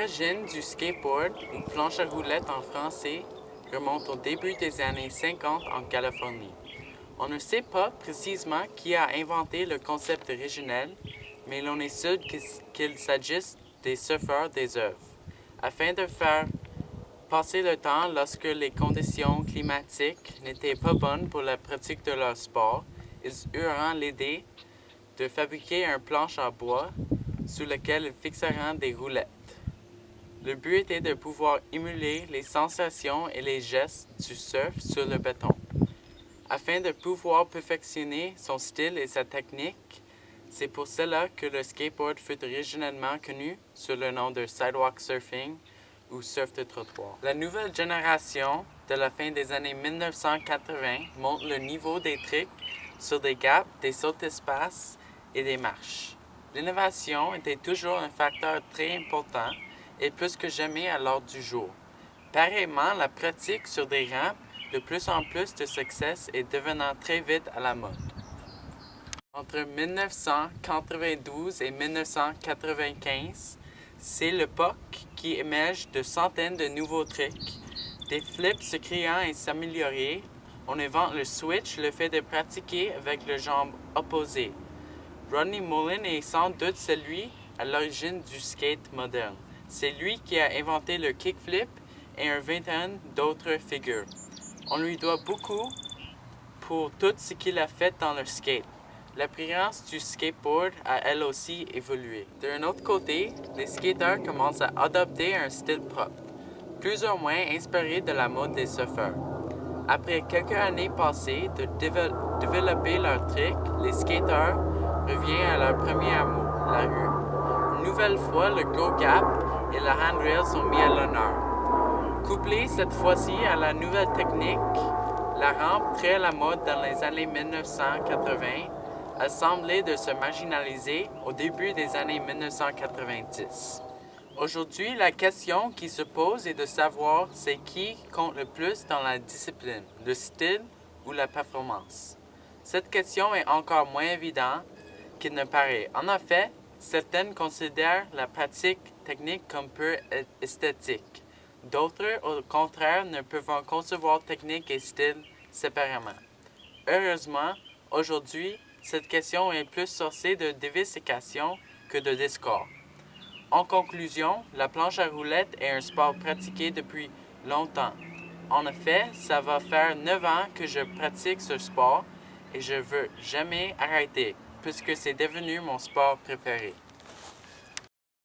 L'origine du skateboard, ou planche à roulettes en français, remonte au début des années 50 en Californie. On ne sait pas précisément qui a inventé le concept originel, mais l'on est sûr qu'il s'agisse des surfeurs des œuvres. Afin de faire passer le temps lorsque les conditions climatiques n'étaient pas bonnes pour la pratique de leur sport, ils eurent l'idée de fabriquer une planche en bois sur laquelle ils fixeront des roulettes. Le but était de pouvoir émuler les sensations et les gestes du surf sur le béton. Afin de pouvoir perfectionner son style et sa technique, c'est pour cela que le skateboard fut originellement connu sous le nom de sidewalk surfing ou surf de trottoir. La nouvelle génération de la fin des années 1980 monte le niveau des tricks sur des gaps, des sauts d'espace et des marches. L'innovation était toujours un facteur très important et plus que jamais à l'ordre du jour. Pareillement, la pratique sur des rampes de plus en plus de succès est devenant très vite à la mode. Entre 1992 et 1995, c'est l'époque qui émerge de centaines de nouveaux tricks, des flips se créant et s'améliorer. On invente le switch, le fait de pratiquer avec le jambe opposée. Rodney Mullen est sans doute celui à l'origine du skate moderne. C'est lui qui a inventé le kickflip et une vingtaine d'autres figures. On lui doit beaucoup pour tout ce qu'il a fait dans le skate. L'apparence du skateboard a elle aussi évolué. D'un autre côté, les skateurs commencent à adopter un style propre, plus ou moins inspiré de la mode des surfeurs. Après quelques années passées de développer leurs tricks, les skateurs reviennent à leur premier amour, la rue. Une nouvelle fois, le Go Gap et le handrail sont mis à l'honneur. Couplés cette fois-ci à la nouvelle technique, la rampe très à la mode dans les années 1980 a semblé de se marginaliser au début des années 1990. Aujourd'hui, la question qui se pose est de savoir c'est qui compte le plus dans la discipline, le style ou la performance. Cette question est encore moins évidente qu'il ne paraît. En effet, certaines considèrent la pratique technique comme peu esthétique. D'autres, au contraire, ne peuvent concevoir technique et style séparément. Heureusement, aujourd'hui, cette question est plus sourcée de diversification que de discorde. En conclusion, la planche à roulettes est un sport pratiqué depuis longtemps. En effet, ça va faire 9 ans que je pratique ce sport et je veux jamais arrêter puisque c'est devenu mon sport préféré.